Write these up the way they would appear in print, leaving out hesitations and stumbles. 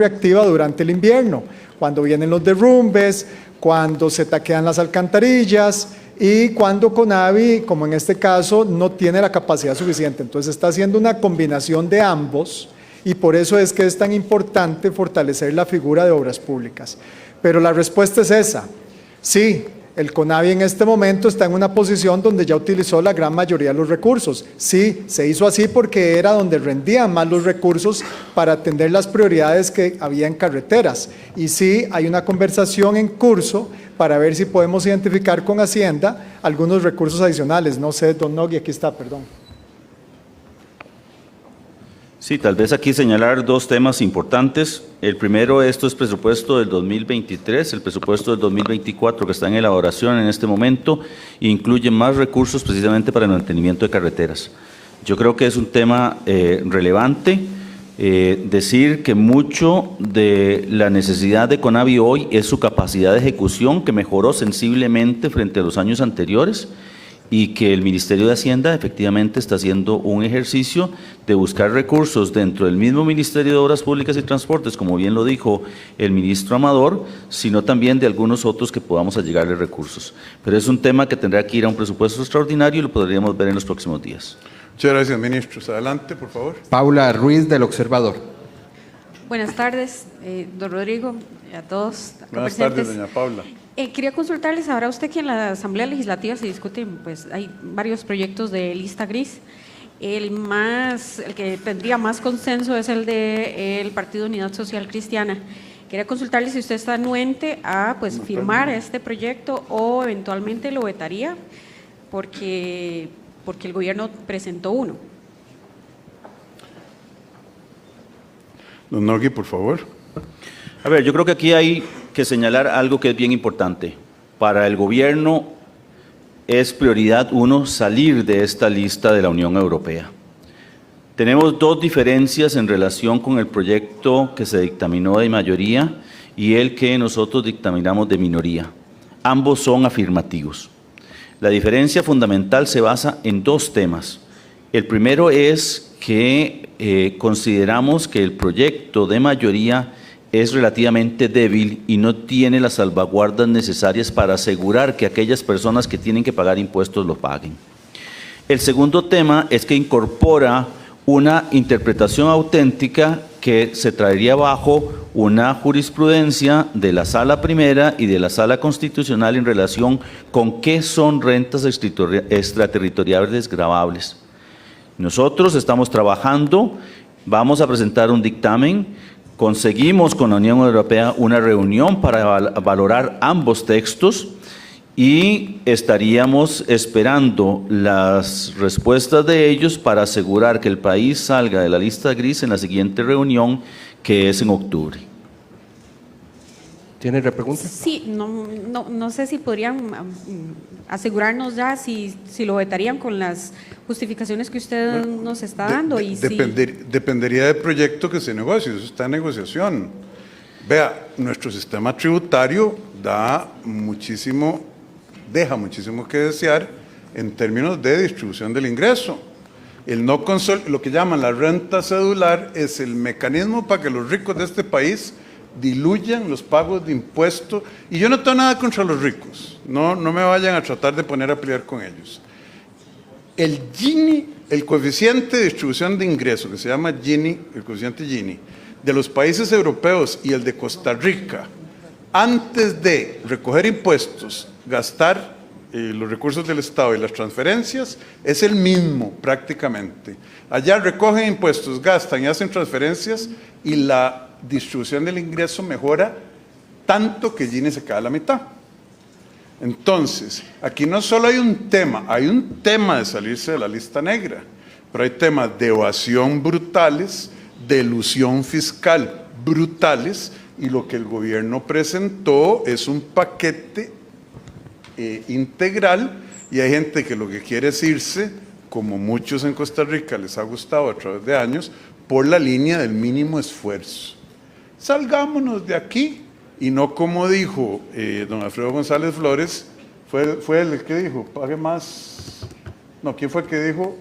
reactiva durante el invierno, cuando vienen los derrumbes, cuando se taquean las alcantarillas y cuando CONAVI, como en este caso, no tiene la capacidad suficiente. Entonces está haciendo una combinación de ambos y por eso es que es tan importante fortalecer la figura de obras públicas. Pero la respuesta es esa. Sí, el CONAVI en este momento está en una posición donde ya utilizó la gran mayoría de los recursos. Sí, se hizo así porque era donde rendían más los recursos para atender las prioridades que había en carreteras. Y sí, hay una conversación en curso para ver si podemos identificar con Hacienda algunos recursos adicionales. No sé, don Nogui, aquí está, perdón. Sí, tal vez aquí señalar dos temas importantes. El primero, esto es presupuesto del 2023, el presupuesto del 2024 que está en elaboración en este momento incluye más recursos precisamente para el mantenimiento de carreteras. Yo creo que es un tema relevante. Decir que mucho de la necesidad de CONAVI hoy es su capacidad de ejecución que mejoró sensiblemente frente a los años anteriores y que el Ministerio de Hacienda efectivamente está haciendo un ejercicio de buscar recursos dentro del mismo Ministerio de Obras Públicas y Transportes, como bien lo dijo el ministro Amador, sino también de algunos otros que podamos allegarle recursos. Pero es un tema que tendrá que ir a un presupuesto extraordinario y lo podríamos ver en los próximos días. Muchas gracias, ministros. Adelante, por favor. Paula Ruiz, del Observador. Buenas tardes, don Rodrigo, a todos. Buenas tardes, doña Paula. Quería consultarles, sabrá usted que en la Asamblea Legislativa se discuten, pues hay varios proyectos de lista gris. El que tendría más consenso es el del Partido Unidad Social Cristiana. Quería consultarle si usted está anuente a firmar este proyecto o eventualmente lo vetaría, porque el gobierno presentó uno. Don Nogui, por favor. A ver, yo creo que aquí hay que señalar algo que es bien importante. Para el gobierno es prioridad uno salir de esta lista de la Unión Europea. Tenemos dos diferencias en relación con el proyecto que se dictaminó de mayoría y el que nosotros dictaminamos de minoría. Ambos son afirmativos. La diferencia fundamental se basa en dos temas. El primero es que consideramos que el proyecto de mayoría es relativamente débil y no tiene las salvaguardas necesarias para asegurar que aquellas personas que tienen que pagar impuestos lo paguen. El segundo tema es que incorpora una interpretación auténtica que se traería bajo una jurisprudencia de la Sala Primera y de la Sala Constitucional en relación con qué son rentas extraterritoriales gravables. Nosotros estamos trabajando, vamos a presentar un dictamen. Conseguimos con la Unión Europea una reunión para valorar ambos textos y estaríamos esperando las respuestas de ellos para asegurar que el país salga de la lista gris en la siguiente reunión, que es en octubre. ¿Tiene repregunta? Sí, no sé si podrían asegurarnos ya si lo vetarían con las justificaciones que usted nos está dando. Dependería del proyecto que se negocie, eso está en negociación. Vea, nuestro sistema tributario deja muchísimo que desear en términos de distribución del ingreso. Lo que llaman la renta cedular es el mecanismo para que los ricos de este país diluyan los pagos de impuestos, y yo no tengo nada contra los ricos, no me vayan a tratar de poner a pelear con ellos. El Gini, el coeficiente de distribución de ingresos, que se llama Gini, el coeficiente Gini, de los países europeos y el de Costa Rica, antes de recoger impuestos, gastar los recursos del Estado y las transferencias, es el mismo prácticamente. Allá recogen impuestos, gastan y hacen transferencias y la distribución del ingreso mejora tanto que Gini se queda a la mitad. Entonces, aquí no solo hay un tema de salirse de la lista negra, pero hay temas de evasión brutales, de elusión fiscal brutales, y lo que el gobierno presentó es un paquete integral, y hay gente que lo que quiere es irse, como muchos en Costa Rica les ha gustado a través de años, por la línea del mínimo esfuerzo. Salgámonos de aquí, y no como dijo don Alfredo González Flores, fue el que dijo, pague más, no, ¿quién fue el que dijo?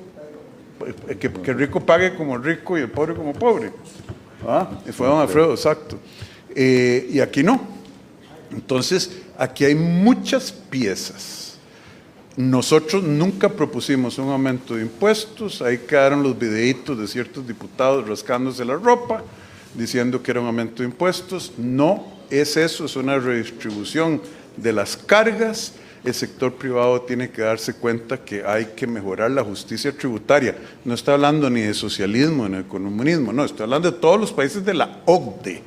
Que el rico pague como rico y el pobre como pobre. Y fue don Alfredo, exacto. Y aquí no. Entonces, aquí hay muchas piezas. Nosotros nunca propusimos un aumento de impuestos, ahí quedaron los videitos de ciertos diputados rascándose la ropa, diciendo que era un aumento de impuestos. No es eso, es una redistribución de las cargas. El sector privado tiene que darse cuenta que hay que mejorar la justicia tributaria. No estoy hablando ni de socialismo ni de comunismo, no, estoy hablando de todos los países de la OCDE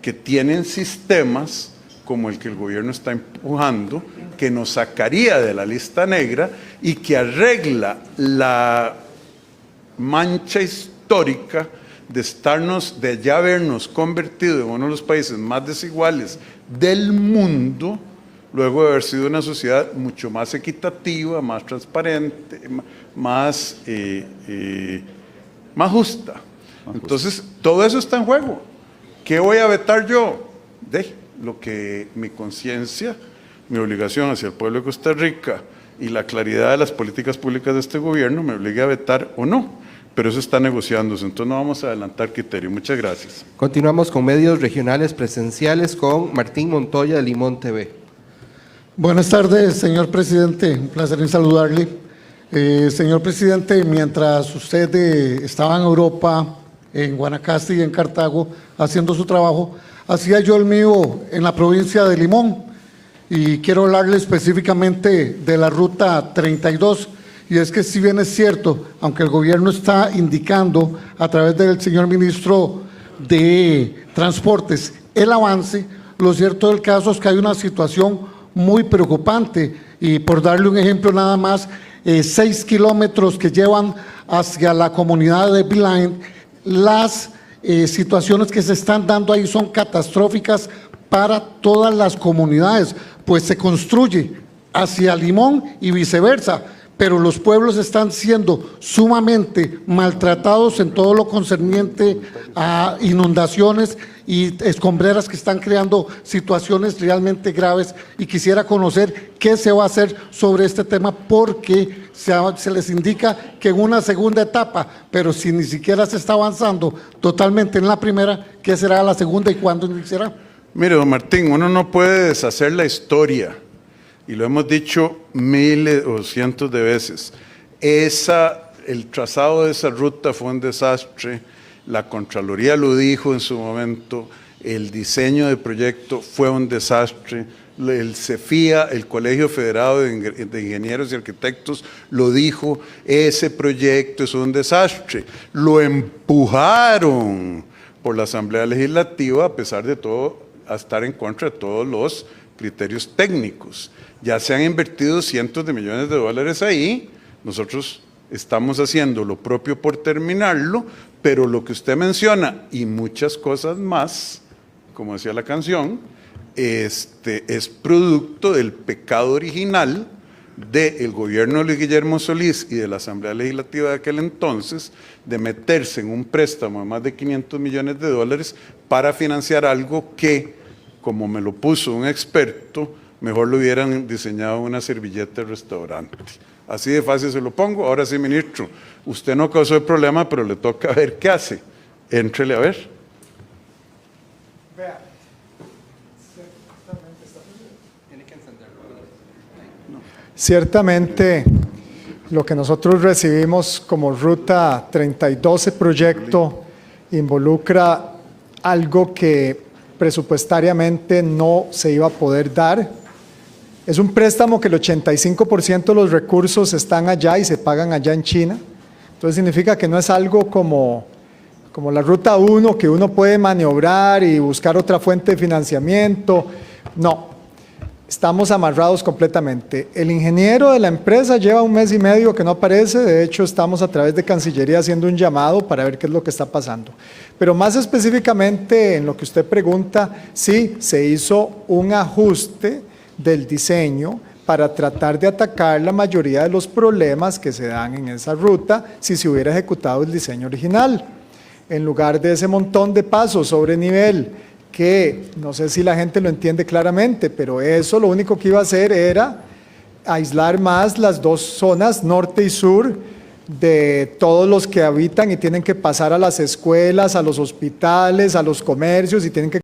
que tienen sistemas como el que el gobierno está empujando, que nos sacaría de la lista negra y que arregla la mancha histórica de ya habernos convertido en uno de los países más desiguales del mundo, luego de haber sido una sociedad mucho más equitativa, más transparente, más justa. Entonces, todo eso está en juego. ¿Qué voy a vetar yo? Lo que mi conciencia, mi obligación hacia el pueblo de Costa Rica y la claridad de las políticas públicas de este gobierno me obligue a vetar o no. Pero eso está negociándose, entonces no vamos a adelantar criterio. Muchas gracias. Continuamos con medios regionales presenciales con Martín Montoya de Limón TV. Buenas tardes, señor presidente. Un placer en saludarle. Señor presidente, mientras usted estaba en Europa, en Guanacaste y en Cartago, haciendo su trabajo, hacía yo el mío en la provincia de Limón. Y quiero hablarle específicamente de la ruta 32. Y es que si bien es cierto, aunque el gobierno está indicando a través del señor ministro de Transportes el avance, lo cierto del caso es que hay una situación muy preocupante. Y por darle un ejemplo nada más, 6 kilómetros que llevan hacia la comunidad de Beeline, las situaciones que se están dando ahí son catastróficas para todas las comunidades, pues se construye hacia Limón y viceversa, pero los pueblos están siendo sumamente maltratados en todo lo concerniente a inundaciones y escombreras que están creando situaciones realmente graves, y quisiera conocer qué se va a hacer sobre este tema, porque se les indica que en una segunda etapa, pero si ni siquiera se está avanzando totalmente en la primera, ¿qué será la segunda y cuándo iniciará? Mire, don Martín, uno no puede deshacer la historia, y lo hemos dicho miles o cientos de veces. El trazado de esa ruta fue un desastre, la Contraloría lo dijo en su momento, el diseño del proyecto fue un desastre, el CEFIA, el Colegio Federado de Ingenieros y Arquitectos, lo dijo, ese proyecto es un desastre. Lo empujaron por la Asamblea Legislativa, a pesar de todo, a estar en contra de todos los criterios técnicos. Ya se han invertido cientos de millones de dólares ahí, nosotros estamos haciendo lo propio por terminarlo, pero lo que usted menciona y muchas cosas más, como decía la canción, es producto del pecado original del gobierno de Luis Guillermo Solís y de la Asamblea Legislativa de aquel entonces, de meterse en un préstamo de más de 500 millones de dólares para financiar algo que, como me lo puso un experto, mejor lo hubieran diseñado una servilleta de restaurante. Así de fácil se lo pongo. Ahora sí, ministro, usted no causó el problema, pero le toca ver qué hace. Éntrele a ver. Vea. Ciertamente, lo que nosotros recibimos como Ruta 32 proyecto involucra algo que presupuestariamente no se iba a poder dar. Es un préstamo que el 85% de los recursos están allá y se pagan allá en China. Entonces significa que no es algo como la Ruta 1, que uno puede maniobrar y buscar otra fuente de financiamiento. No, estamos amarrados completamente. El ingeniero de la empresa lleva 1 mes y medio que no aparece. De hecho, estamos a través de Cancillería haciendo un llamado para ver qué es lo que está pasando. Pero más específicamente en lo que usted pregunta, sí, se hizo un ajuste del diseño para tratar de atacar la mayoría de los problemas que se dan en esa ruta si se hubiera ejecutado el diseño original. En lugar de ese montón de pasos sobre nivel, que no sé si la gente lo entiende claramente, pero eso lo único que iba a hacer era aislar más las dos zonas, norte y sur, de todos los que habitan y tienen que pasar a las escuelas, a los hospitales, a los comercios y tienen que